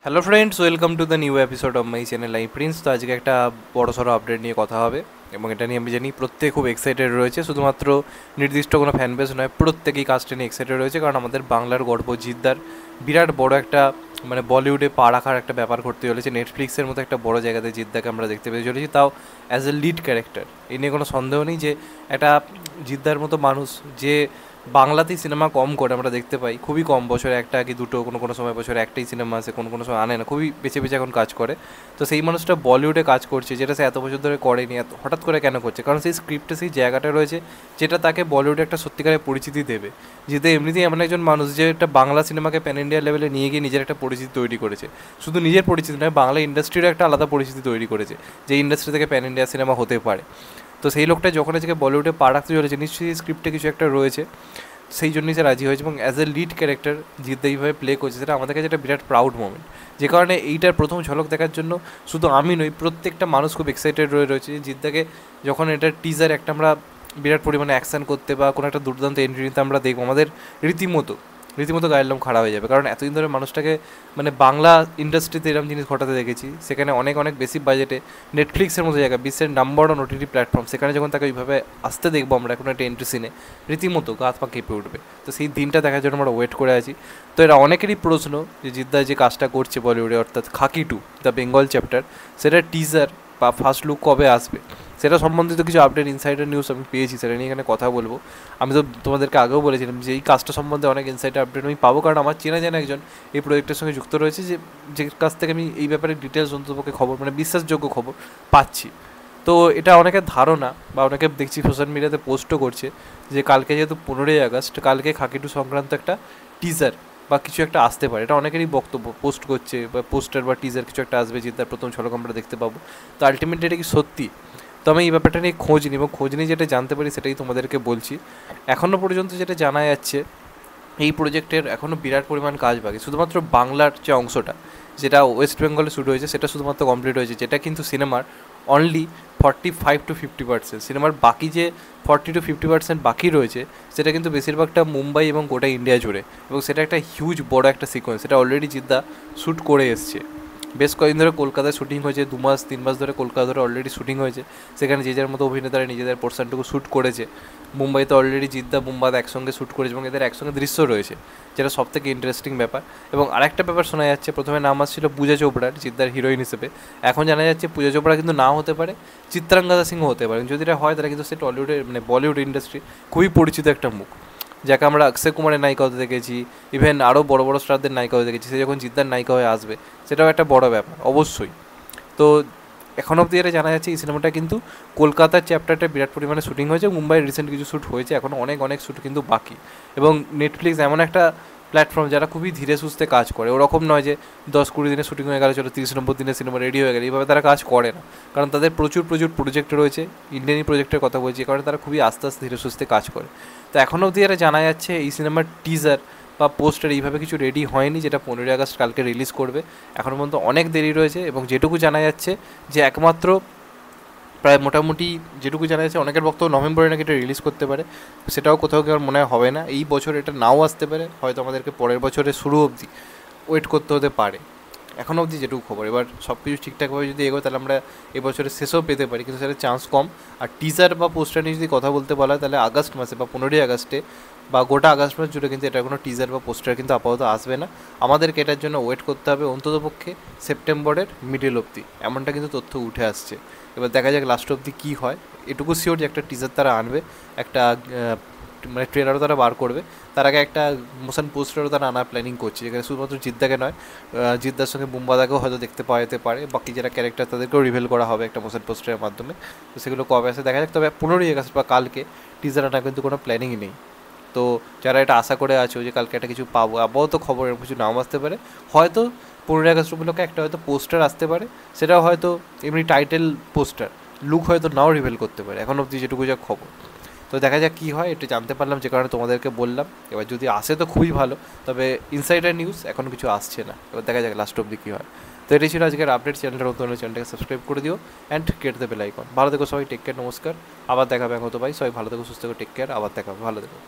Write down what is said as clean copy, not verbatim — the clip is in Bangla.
Hello friends, welcome to the new episode of my channel I Prince. তো আজকে একটা বড়সড় আপডেট নিয়ে কথা হবে এবং এটা নিয়ে আমি জানি প্রত্যেকে খুব এক্সাইটেড রয়েছে। শুধুমাত্র নির্দিষ্ট কোনো ফ্যান বেস নয়, প্রত্যেকেই কাজটা নিয়ে এক্সাইটেড রয়েছে, কারণ আমাদের বাংলার গর্ব জিদ্দার বিরাট বড় একটা বলিউডে পা রাখার একটা ব্যাপার ঘটতে চলেছে। নেটফ্লিক্সের মতো একটা বড় জায়গাতে জিদ্দাকে আমরা দেখতে পেতে চলেছি, তাও অ্যাজ এ লিড ক্যারেক্টার। এই নিয়ে কোনো সন্দেহ নেই যে একটা জিদ্দার মতো মানুষ যে বাংলাতেই সিনেমা কম করে আমরা দেখতে পাই, খুবই কম, বছরে একটা কি দুটো, কোনো কোনো সময় বছরে একটাই সিনেমা আসে, কোনো কোনো সময় আনে না, খুবই বেছে বেছে এখন কাজ করে। তো সেই মানুষটা বলিউডে কাজ করছে, যেটা সে এত বছর ধরে করেনি, এত হঠাৎ করে কেন করছে? কারণ সেই স্ক্রিপ্টে সেই জায়গাটা রয়েছে যেটা তাকে বলিউডে একটা সত্যিকারের পরিচিতি দেবে। যেহেতু এমনিতেই এমন একজন মানুষ যে একটা বাংলা সিনেমাকে প্যান ইন্ডিয়া লেভেলে নিয়ে গিয়ে নিজের একটা পরিচিতি তৈরি করেছে। শুধু নিজের পরিচিতি নয়, বাংলা ইন্ডাস্ট্রিরও একটা আলাদা পরিচিতি তৈরি করেছে, যে ইন্ডাস্ট্রি থেকে প্যান ইন্ডিয়া সিনেমা হতে পারে। তো সেই লোকটা যখন আজকে বলিউডে পা রাখতে চলেছে, নিশ্চয়ই স্ক্রিপ্টে কিছু একটা রয়েছে, সেই জন্যই সে রাজি হয়েছে। এবং as a lead character Jeddah এইভাবে প্লে করছে, সেটা আমাদের কাছে একটা বিরাট প্রাউড মোমেন্ট। যে কারণে এইটার প্রথম ঝলক দেখার জন্য শুধু আমি নই, প্রত্যেকটা মানুষ খুব এক্সাইটেড রয়েছে যে জিদ্দাকে যখন এটার টিজার একটা আমরা বিরাট পরিমাণে অ্যাকশান করতে বা কোনো একটা দুর্দান্ত এন্ট্রি নিতে আমরা দেখবো, আমাদের রীতিমতো রীতিমতো গায়ের লোম খারাপ হয়ে যাবে। কারণ এতদিন ধরে মানুষটাকে বাংলা ইন্ডাস্ট্রিতে এরকম জিনিস ঘটাতে দেখেছি, সেখানে অনেক অনেক বেশি বাজেটে নেটফ্লিক্সের মতো জায়গা, বিশ্বের নাম্বার ওয়ান ওটিটি প্ল্যাটফর্ম, সেখানে যখন তাকে ওইভাবে আসতে দেখবো আমরা এখন একটা এন্ট্রি সিনে, রীতিমতো গা হাত পা কেঁপে উঠবে। তো সেই দিনটা দেখার জন্য আমরা ওয়েট করে আছি। তো এরা অনেকেরই প্রশ্ন যে জিদ্দা যে কাজটা করছে বলিউডে, অর্থাৎ খাকি 2 দ্য বেঙ্গল চ্যাপ্টার, সেটার টিজার বা ফার্স্ট লুক কবে আসবে, সেটা সম্বন্ধিত কিছু আপডেট, ইনসাইডার নিউজ আমি পেয়েছি, সেটা নিয়ে এখানে কথা বলবো। আমি তো তোমাদেরকে আগেও বলেছিলাম যে এই কাজটা সম্বন্ধে অনেক ইনসাইডার আপডেট আমি পাবো, কারণ আমার চেনা জানা একজন এই প্রজেক্টের সঙ্গে যুক্ত রয়েছে, যে কাছ থেকে আমি এই ব্যাপারে ডিটেলস অন্ততপক্ষে খবর, বিশ্বাসযোগ্য খবর পাচ্ছি। তো এটা অনেকের ধারণা বা অনেকে দেখছি সোশ্যাল মিডিয়াতে পোস্টও করছে যে কালকে যেহেতু 15ই আগস্ট, কালকে খাকি 2 সংক্রান্ত একটা টিজার বা কিছু একটা আসতে পারে। এটা অনেকেরই বক্তব্য, পোস্ট করছে বা পোস্টার বা টিজার কিছু একটা আসবে, জিদ্দার প্রথম ঝলক আমরা দেখতে পাবো। তো আলটিমেটলি এটা কি সত্যি? তো আমি এই ব্যাপারটা নিয়ে খোঁজ নিই, এবং খোঁজ নিয়ে যেটা জানতে পারি সেটাই তোমাদেরকে বলছি। এখনও পর্যন্ত যেটা জানা যাচ্ছে, এই প্রজেক্টের এখনও বিরাট পরিমাণ কাজ বাকি। শুধুমাত্র বাংলার যে অংশটা, যেটা ওয়েস্ট বেঙ্গলে শ্যুট হয়েছে, সেটা শুধুমাত্র কমপ্লিট হয়েছে, যেটা কিন্তু সিনেমার অনলি 45-50%। সিনেমার বাকি যে 40-50% বাকি রয়েছে, সেটা কিন্তু বেশিরভাগটা মুম্বাই এবং গোটা ইন্ডিয়া জুড়ে, এবং সেটা একটা হিউজ বড় একটা সিকোয়েন্স। সেটা অলরেডি জিদ্দা শ্যুট করে এসছে। বেশ কয়েকদিন ধরে কলকাতায় শ্যুটিং হয়েছে, 2-3 মাস ধরে কলকাতা ধরে অলরেডি শ্যুটিং হয়েছে। সেখানে যে যার মতো অভিনেতারা নিজেদের পোর্শনটুকু শ্যুট করেছে। মুম্বাইতে অলরেডি জিদ্দা বুম্বাদ একসঙ্গে শ্যুট করেছে, এবং এদের একসঙ্গে দৃশ্য রয়েছে, যেটা সবথেকে ইন্টারেস্টিং ব্যাপার। এবং আরেকটা ব্যাপার শোনা যাচ্ছে, প্রথমে নাম আসছিল পূজা চোপড়ার জিদ্দার হিরোইন হিসেবে, এখন জানা যাচ্ছে পূজা চোপড়া কিন্তু নাও হতে পারে, চিত্রাঙ্গদা সিংহ হতে পারে। যদি এটা হয় তাহলে কিন্তু সে টলিউডের বলিউড ইন্ডাস্ট্রি খুবই পরিচিত একটা মুখ, যাকে আমরা অক্ষয় কুমারের নায়িকা হতে দেখেছি, ইভেন আরও বড় বড় স্টারদের নায়িকা হতে দেখেছি। সে যখন জিদ্দার নায়িকা হয়ে আসবে, সেটাও একটা বড় ব্যাপার অবশ্যই। তো এখন অব্দি এটা জানা যাচ্ছে এই সিনেমাটা কিন্তু কলকাতার চ্যাপ্টারটা বিরাট পরিমাণে শ্যুটিং হয়েছে, মুম্বাইয়ের রিসেন্ট কিছু শ্যুট হয়েছে, এখনও অনেক অনেক শ্যুট কিন্তু বাকি। এবং নেটফ্লিক্স এমন একটা প্ল্যাটফর্ম যারা খুবই ধীরে সুস্থে কাজ করে, ওরকম নয় যে 10-20 দিনে শ্যুটিং হয়ে গেল, চলো 30 নম্বর দিনে সিনেমা রেডি হয়ে গেলে, এইভাবে তারা কাজ করে না। কারণ তাদের প্রচুর প্রচুর প্রজেক্ট রয়েছে, ইন্ডিয়ানি প্রজেক্টের কথা বলছি, কারণ তারা খুবই আস্তে আস্তে ধীরে সুস্থে কাজ করে। তো এখনও অবধি এটা জানা যাচ্ছে এই সিনেমার টিজার বা পোস্টার এইভাবে কিছু রেডি হয়নি, যেটা 15ই আগস্ট কালকে রিলিজ করবে। এখনও পর্যন্ত অনেক দেরি রয়েছে, এবং যেটুকু জানা যাচ্ছে যে একমাত্র প্রায় মোটামুটি যেটুকু জানা যাচ্ছে, অনেকের বক্তব্য নভেম্বরে নাকি এটা রিলিজ করতে পারে। সেটাও কোথাও কেউ মনে হবে না, এই বছর এটা নাও আসতে পারে, হয়তো আমাদেরকে পরের বছরের শুরু অবধি ওয়েট করতে হতে পারে। এখনও অবধি যেটুকু খবর, এবার সব কিছু ঠিকঠাকভাবে যদি এগোয় তাহলে আমরা এবছরের শেষেও পেতে পারি, কিন্তু সেটা চান্স কম। আর টিজার বা পোস্টার নিয়ে যদি কথা বলতে বলা হয়, তাহলে আগস্ট মাসে বা 15ই আগস্টে বা গোটা আগস্ট মাস জুড়ে কিন্তু এটার কোনো টিজার বা পোস্টার কিন্তু আপাতত আসবে না। আমাদেরকে এটার জন্য ওয়েট করতে হবে অন্ততপক্ষে সেপ্টেম্বরের মিডল অবধি, এমনটা কিন্তু তথ্য উঠে আসছে। এবার দেখা যাক লাস্ট অবধি কী হয়। এটুকু শিওর যে একটা টিজার তারা আনবে, একটা ট্রেলারও তারা বার করবে, তার আগে একটা মোশন পোস্টারও তারা আনার প্ল্যানিং করছে, যেখানে শুধুমাত্র জিদ্দাকে নয়, জিদ্দার সঙ্গে বুম্বাদাকেও হয়তো দেখতে পাওয়া যেতে পারে, বাকি যারা ক্যারেক্টার তাদেরকেও রিভিল করা হবে একটা মোশন পোস্টারের মাধ্যমে। তো সেগুলো কবে আসে দেখা যাক। তবে 15ই আগস্ট বা কালকে টিজার আনার কিন্তু কোনো প্ল্যানিংই নেই। তো যারা এটা আশা করে আছো যে কালকে একটা কিছু পাবো, আপাতত খবর এরকম কিছু নাও আসতে পারে, হয়তো 15ই আগস্ট উপলক্ষে একটা হয়তো পোস্টার আসতে পারে, সেটাও হয়তো এমনি টাইটেল পোস্টার, লুক হয়তো নাও রিভিল করতে পারে, এখন অবধি যেটুকু যা খবর। তো দেখা যাক কী হয়, এটা জানতে পারলাম যে কারণে তোমাদেরকে বললাম। এবার যদি আসে তো খুবই ভালো, তবে ইনসাইডার নিউজ এখনও কিছু আসছে না, এবার দেখা যাক লাস্ট অবধি কী হয়। তো এটাই ছিল আজকের আপডেট। চ্যানেলটা নতুন হলে চ্যানেলটাকে সাবস্ক্রাইব করে দিও and get the bell icon. ভালো থেকো সবাই, টেক কেয়ার, নমস্কার, আবার দেখা হবে হতো ভাই। সবাই ভালো থেকো, সুস্থ থেকো, টেক কেয়ার, আবার দেখা হবে, ভালো থেকো।